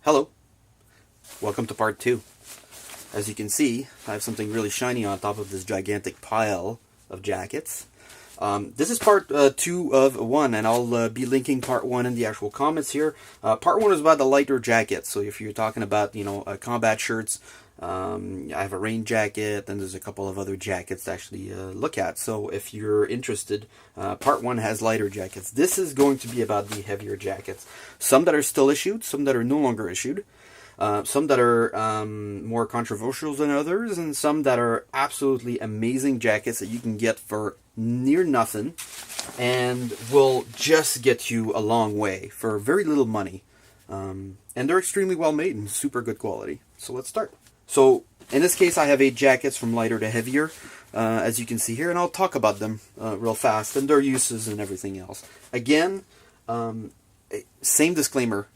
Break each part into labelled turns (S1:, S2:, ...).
S1: Hello, welcome to part 2. As you can see, I have something really shiny on top of this gigantic pile of jackets. This is part 2 of 1, and I'll be linking part 1 in the actual comments here. Part 1 is about the lighter jackets, so if you're talking about, combat shirts, I have a rain jacket, and there's a couple of other jackets to actually look at. So if you're interested, part 1 has lighter jackets. This is going to be about the heavier jackets. Some that are still issued, some that are no longer issued. Some that are more controversial than others, and some that are absolutely amazing jackets that you can get for near nothing and will just get you a long way for very little money. And they're extremely well made and super good quality. So let's start. So in this case, I have 8 jackets from lighter to heavier, as you can see here, and I'll talk about them real fast and their uses and everything else. Again, same disclaimer.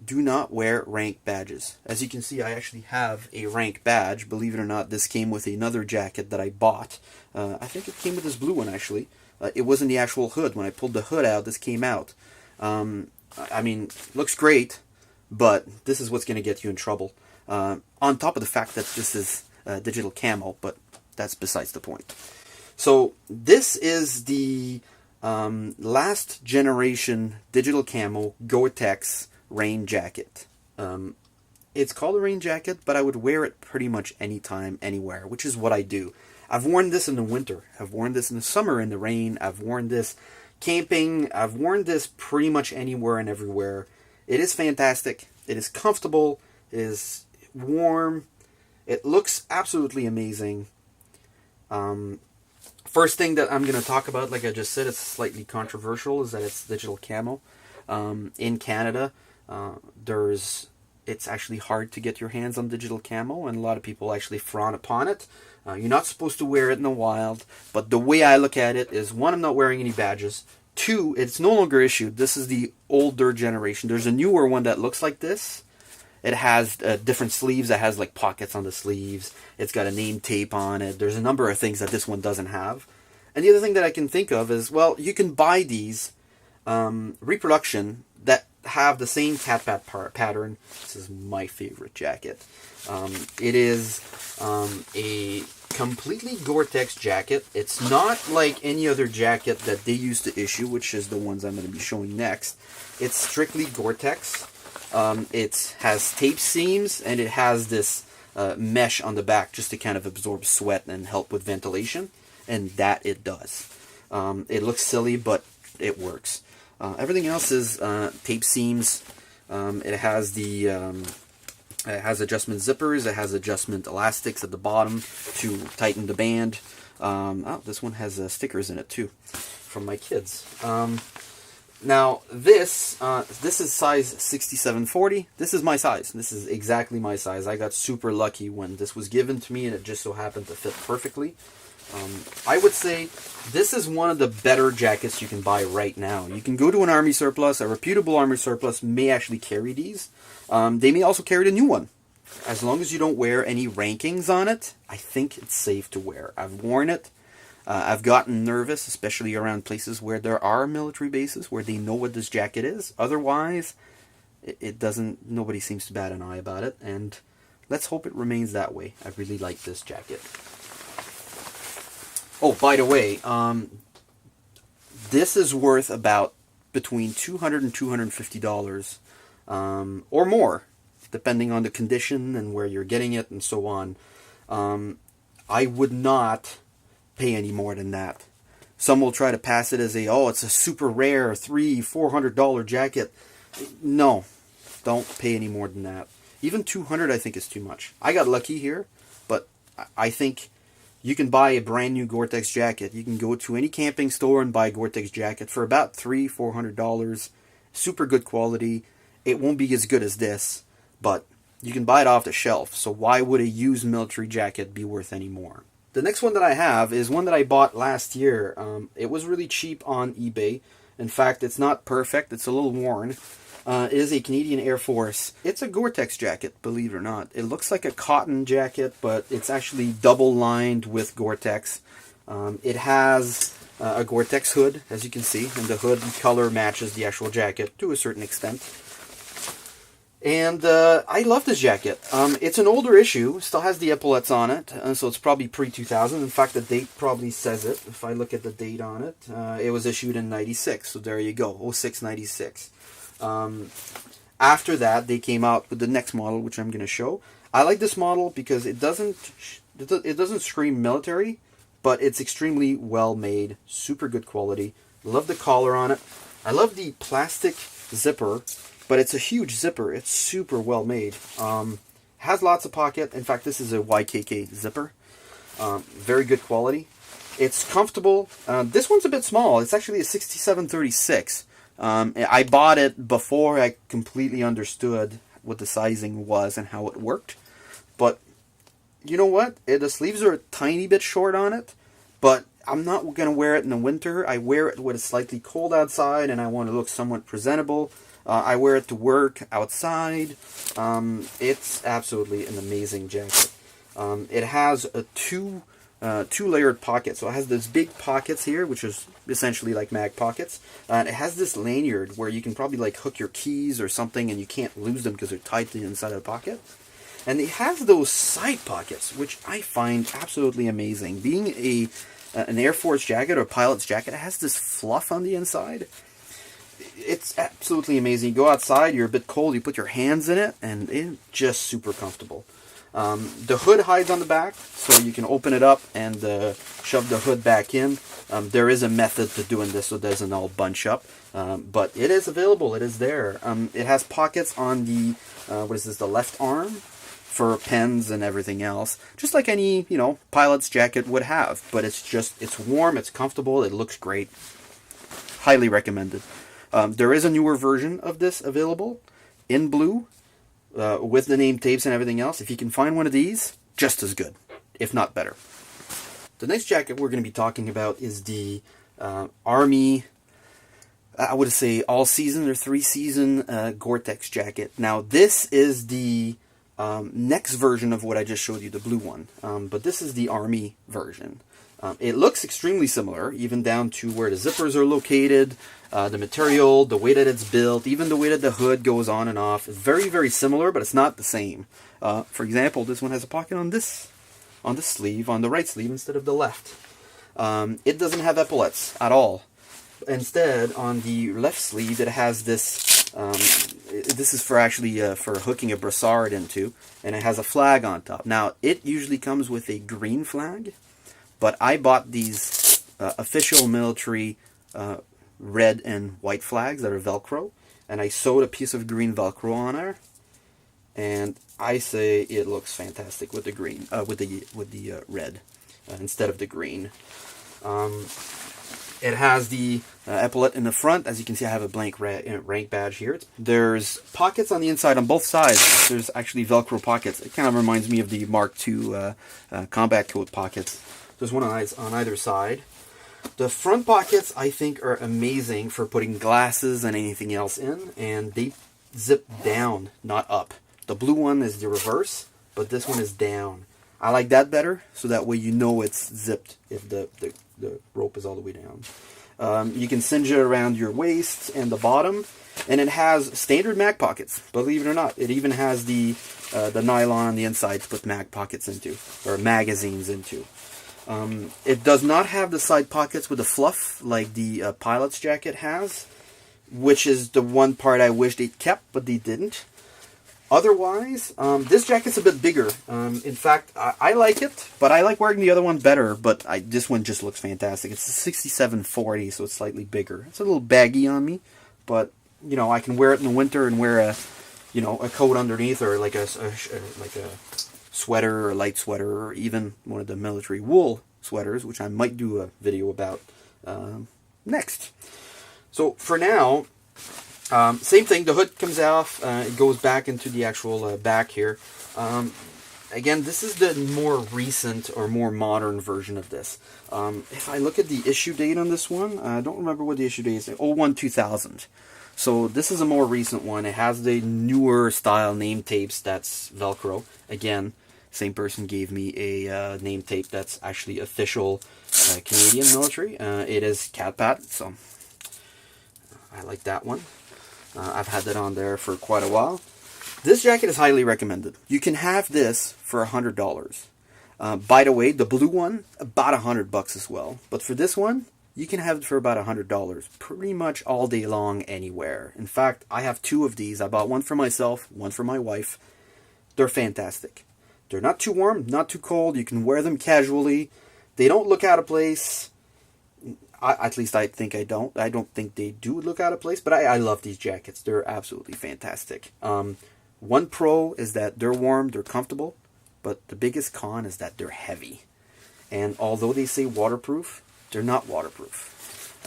S1: Do not wear rank badges. As you can see, I actually have a rank badge. Believe it or not, this came with another jacket that I bought. I think it came with this blue one, actually. It wasn't the actual hood. When I pulled the hood out, this came out. I mean, looks great, but this is what's going to get you in trouble. On top of the fact that this is digital camo, but that's besides the point. So this is the last generation digital camo Goretex rain jacket. It's called a rain jacket, but I would wear it pretty much anytime, anywhere, which is what I do. I've worn this in the winter. I've worn this in the summer in the rain. I've worn this camping. I've worn this pretty much anywhere and everywhere. It is fantastic. It is comfortable. It is warm. It looks absolutely amazing. First thing that I'm going to talk about, like I just said, it's slightly controversial, is that it's digital camo. In Canada, it's actually hard to get your hands on digital camo, and a lot of people actually frown upon it. You're not supposed to wear it in the wild, but the way I look at it is, 1, I'm not wearing any badges. 2, it's no longer issued. This is the older generation. There's a newer one that looks like this. It has different sleeves. It has like pockets on the sleeves. It's got a name tape on it. There's a number of things that this one doesn't have. And the other thing that I can think of is, well, you can buy these reproduction that have the same Cadpat pattern. This is my favorite jacket. It is a completely Gore-Tex jacket. It's not like any other jacket that they used to issue, which is the ones I'm going to be showing next. It's strictly Gore-Tex. It has tape seams, and it has this mesh on the back just to kind of absorb sweat and help with ventilation, and that it does. It looks silly, but it works. Everything else is tape seams. It has it has adjustment zippers. It has adjustment elastics at the bottom to tighten the band. This one has stickers in it too, from my kids. Now this is size 6740. This is my size. This is exactly my size. I got super lucky when this was given to me, and it just so happened to fit perfectly. I would say this is one of the better jackets you can buy right now. You can go to an army surplus. A reputable army surplus may actually carry these. They may also carry the new one. As long as you don't wear any rankings on it, I think it's safe to wear. I've worn it. I've gotten nervous, especially around places where there are military bases, where they know what this jacket is. Otherwise, it doesn't. Nobody seems to bat an eye about it, and let's hope it remains that way. I really like this jacket. Oh, by the way, this is worth about between $200 and $250 or more, depending on the condition and where you're getting it and so on. I would not pay any more than that. Some will try to pass it as it's a super rare $300-400 jacket. No, don't pay any more than that. Even $200 I think is too much. I got lucky here, but I think you can buy a brand new Gore-Tex jacket. You can go to any camping store and buy a Gore-Tex jacket for about $300-400. Super good quality. It won't be as good as this, but you can buy it off the shelf. So why would a used military jacket be worth any more? The next one that I have is one that I bought last year. It was really cheap on eBay. In fact, it's not perfect. It's a little worn. It is a Canadian Air Force. It's a Gore-Tex jacket, believe it or not. It looks like a cotton jacket, but it's actually double lined with Gore-Tex. It has a Gore-Tex hood, as you can see, and the hood color matches the actual jacket to a certain extent. And I love this jacket. It's an older issue, still has the epaulets on it, so it's probably pre-2000. In fact, the date probably says it. If I look at the date on it, it was issued in 96, so there you go, 06, 96. After that, they came out with the next model, which I'm going to show. I like this model because it doesn't scream military, but it's extremely well made, super good quality. Love the collar on it. I love the plastic zipper, but it's a huge zipper. It's super well made. Has lots of pocket. In fact, this is a YKK zipper. Very good quality. It's comfortable. This one's a bit small. It's actually a 6736. I bought it before I completely understood what the sizing was and how it worked. But you know what? The sleeves are a tiny bit short on it, but I'm not going to wear it in the winter. I wear it when it's slightly cold outside and I want to look somewhat presentable. I wear it to work outside. It's absolutely an amazing jacket. It has a two-layered pocket. So it has those big pockets here, which is essentially like mag pockets. And it has this lanyard where you can probably like hook your keys or something and you can't lose them because they're tied to the inside of the pocket. And it has those side pockets, which I find absolutely amazing. Being an Air Force jacket or pilot's jacket, it has this fluff on the inside. It's absolutely amazing. You go outside, you're a bit cold, you put your hands in it, and it's just super comfortable. The hood hides on the back, so you can open it up and shove the hood back in. There is a method to doing this so it doesn't all bunch up, but it is available, it is there. It has pockets on the, the left arm for pens and everything else, just like any, pilot's jacket would have, but it's warm, it's comfortable, it looks great. Highly recommended. There is a newer version of this available in blue with the name tapes and everything else. If you can find one of these, just as good, if not better. The next jacket we're going to be talking about is the Army, I would say all-season or three-season Gore-Tex jacket. Now, this is the next version of what I just showed you, the blue one. But this is the Army version. It looks extremely similar, even down to where the zippers are located, the material, the way that it's built, even the way that the hood goes on and off. It's very, very similar, but it's not the same. For example, this one has a pocket on this sleeve, on the right sleeve instead of the left. It doesn't have epaulets at all. Instead, on the left sleeve, it has this. This is for for hooking a brassard into, and it has a flag on top. Now, it usually comes with a green flag, but I bought these official military red and white flags that are Velcro, and I sewed a piece of green Velcro on there, and I say it looks fantastic with the green, with the red instead of the green. It has the epaulette in the front. As you can see, I have a blank rank badge here. There's pockets on the inside on both sides. There's actually Velcro pockets. It kind of reminds me of the Mark II combat coat pockets. There's one on either side. The front pockets, I think, are amazing for putting glasses and anything else in, and they zip down, not up. The blue one is the reverse, but this one is down. I like that better, so that way you know it's zipped if the rope is all the way down. You can cinch it around your waist and the bottom, and it has standard mag pockets, believe it or not. It even has the nylon on the inside to put mag pockets into, or magazines into. It does not have the side pockets with the fluff like the pilot's jacket has, which is the one part I wish they kept, but they didn't. Otherwise, this jacket's a bit bigger. In fact, I like it, but I like wearing the other one better, but this one just looks fantastic. It's a 6740, so it's slightly bigger. It's a little baggy on me, but, I can wear it in the winter and wear a coat underneath, or like a sweater or light sweater, or even one of the military wool sweaters, which I might do a video about next. So, for now, same thing, the hood comes off, it goes back into the actual back here. Again, this is the more recent or more modern version of this. If I look at the issue date on this one, I don't remember what the issue date is, 01-2000. So this is a more recent one. It has the newer style name tapes that's Velcro. Again, same person gave me a name tape that's actually official Canadian military. It is Cadpat, so I like that one. I've had that on there for quite a while. This jacket is highly recommended. You can have this for $100. By the way, the blue one, about $100 as well. But for this one, you can have it for about $100 pretty much all day long anywhere. In fact, I have 2 of these. I bought one for myself, one for my wife. They're fantastic. They're not too warm, not too cold. You can wear them casually. They don't look out of place. At least I think I don't. I don't think they do look out of place, but I love these jackets. They're absolutely fantastic. One pro is that they're warm, they're comfortable, but the biggest con is that they're heavy. And although they say waterproof, they're not waterproof.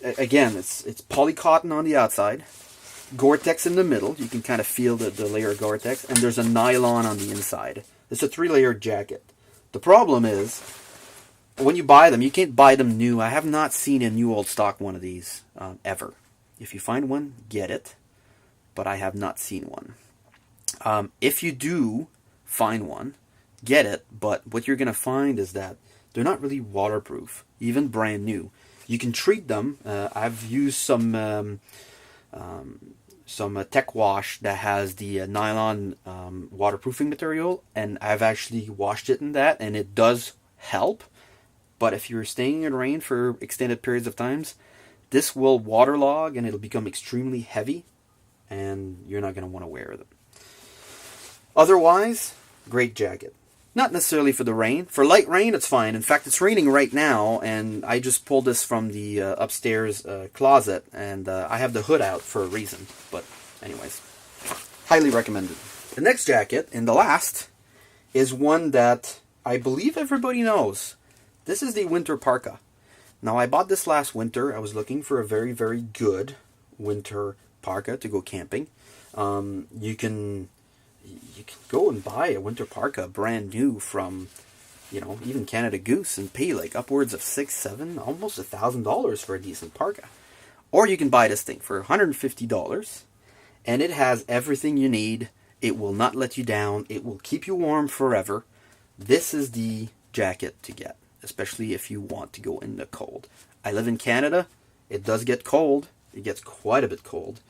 S1: Again, it's poly cotton on the outside, Gore-Tex in the middle. You can kind of feel the layer of Gore-Tex, and there's a nylon on the inside. It's a 3-layered jacket. The problem is, when you buy them, you can't buy them new. I have not seen a new old stock one of these ever. If you find one, get it. But I have not seen one. If you do find one, get it. But what you're going to find is that they're not really waterproof, even brand new. You can treat them. I've used some tech wash that has the nylon waterproofing material, and I've actually washed it in that, and it does help. But if you're staying in rain for extended periods of times, this will waterlog and it'll become extremely heavy, and you're not going to want to wear them. Otherwise, great jacket. Not necessarily for the rain. For light rain, it's fine. In fact, it's raining right now, and I just pulled this from the upstairs closet, and I have the hood out for a reason. But anyways, highly recommended. The next jacket, and the last, is one that I believe everybody knows. This is the winter parka. Now, I bought this last winter. I was looking for a very, very good winter parka to go camping. You can go and buy a winter parka brand new from, even Canada Goose and pay like upwards of $6, $7, almost $1,000 for a decent parka. Or you can buy this thing for $150, and it has everything you need. It will not let you down. It will keep you warm forever. This is the jacket to get, especially if you want to go in the cold. I live in Canada. It does get cold. It gets quite a bit cold.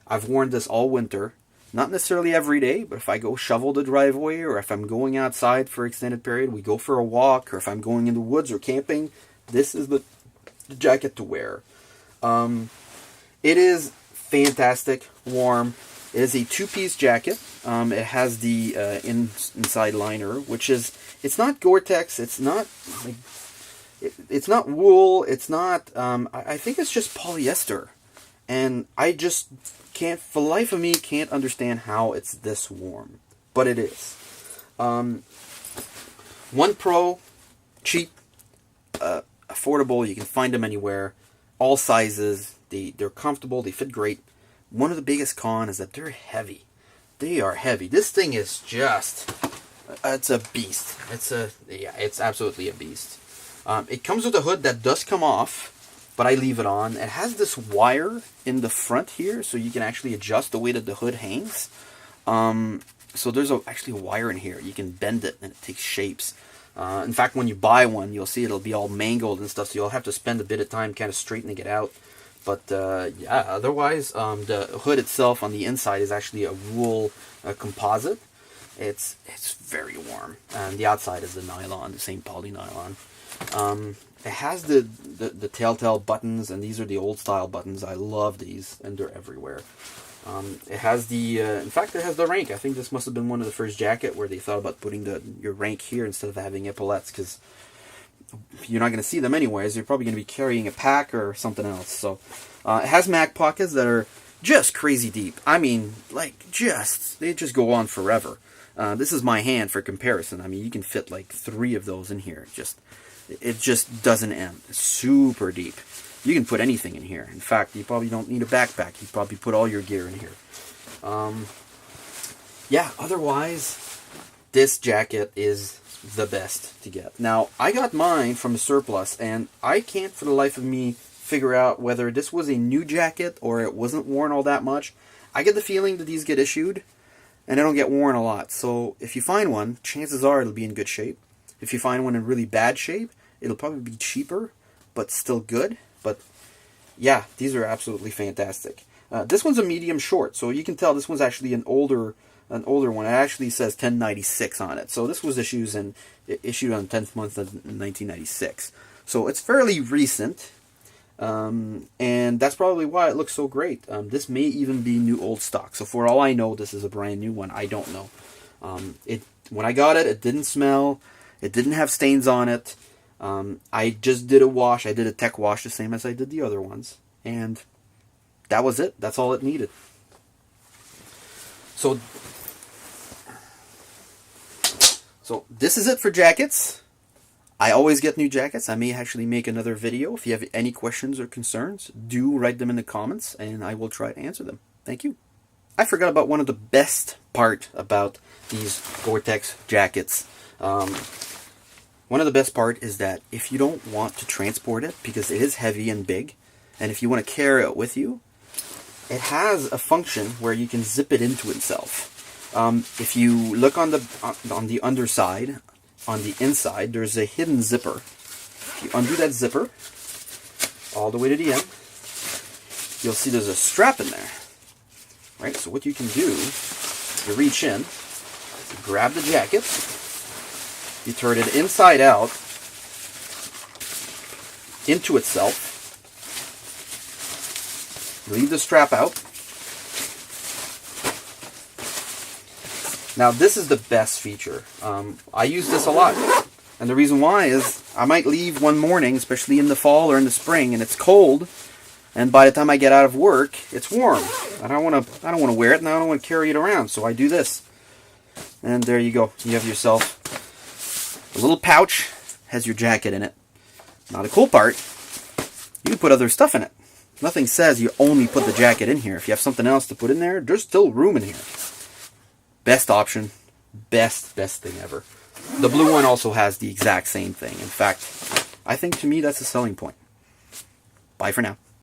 S1: I've worn this all winter. Not necessarily every day, but if I go shovel the driveway, or if I'm going outside for an extended period, we go for a walk, or if I'm going in the woods or camping, this is the jacket to wear. It is fantastic, warm. It is a 2-piece jacket. It has the inside liner, which is, it's not Gore-Tex, it's not wool, it's not, I think it's just polyester. And I just can't, for the life of me, can't understand how it's this warm. But it is. One pro, cheap, affordable, you can find them anywhere. All sizes, they're comfortable, they fit great. One of the biggest cons is that they're heavy. They are heavy. This thing is just, it's a beast. It's absolutely a beast. It comes with a hood that does come off, but I leave it on. It has this wire in the front here, so you can actually adjust the way that the hood hangs. So there's actually a wire in here. You can bend it, and it takes shapes. In fact, when you buy one, you'll see it'll be all mangled and stuff, so you'll have to spend a bit of time kind of straightening it out. But yeah, otherwise, the hood itself on the inside is actually a wool composite. It's very warm. And the outside is the nylon, the same poly nylon. It has the telltale buttons, and these are the old style buttons. I love these, and they're everywhere. It has the, in fact, it has the rank. I think this must have been one of the first jacket where they thought about putting your rank here instead of having epaulets, because you're not going to see them anyways. You're probably going to be carrying a pack or something else. So it has mag pockets that are just crazy deep. I mean, like, they just go on forever. This is my hand for comparison. I mean, you can fit like 3 of those in here. It just doesn't end. It's super deep. You can put anything in here. In fact, you probably don't need a backpack. You probably put all your gear in here. Yeah, otherwise, this jacket is the best to get. Now, I got mine from a surplus, and I can't for the life of me figure out whether this was a new jacket or it wasn't worn all that much. I get the feeling that these get issued, and they don't get worn a lot. So if you find one, chances are it'll be in good shape. If you find one in really bad shape, it'll probably be cheaper, but still good. But yeah, these are absolutely fantastic. This one's a medium short, so you can tell this one's actually an older one. It actually says 1096 on it. So this was issued on the 10th month of 1996. So it's fairly recent, and that's probably why it looks so great. This may even be new old stock. So for all I know, this is a brand new one. I don't know. When I got it, it didn't smell. It didn't have stains on it. I just did a wash. I did a tech wash the same as I did the other ones. And that was it. That's all it needed. So this is it for jackets. I always get new jackets. I may actually make another video. If you have any questions or concerns, do write them in the comments, and I will try to answer them. Thank you. I forgot about one of the best part about these Gore-Tex jackets. One of the best part is that if you don't want to transport it, because it is heavy and big, and if you want to carry it with you, it has a function where you can zip it into itself. If you look on the underside, on the inside, there's a hidden zipper. If you undo that zipper all the way to the end, you'll see there's a strap in there. Right? So what you can do, you reach in, you grab the jacket, you turn it inside out into itself, leave the strap out. Now this is the best feature. I use this a lot, and the reason why is I might leave one morning, especially in the fall or in the spring, and it's cold, and by the time I get out of work, it's warm. I don't want to wear it, and I don't want to carry it around, so I do this. And there you go. You have yourself a little pouch, has your jacket in it. Now the cool part, you can put other stuff in it. Nothing says you only put the jacket in here. If you have something else to put in there, there's still room in here. Best option. Best thing ever. The blue one also has the exact same thing. In fact, I think to me that's a selling point. Bye for now.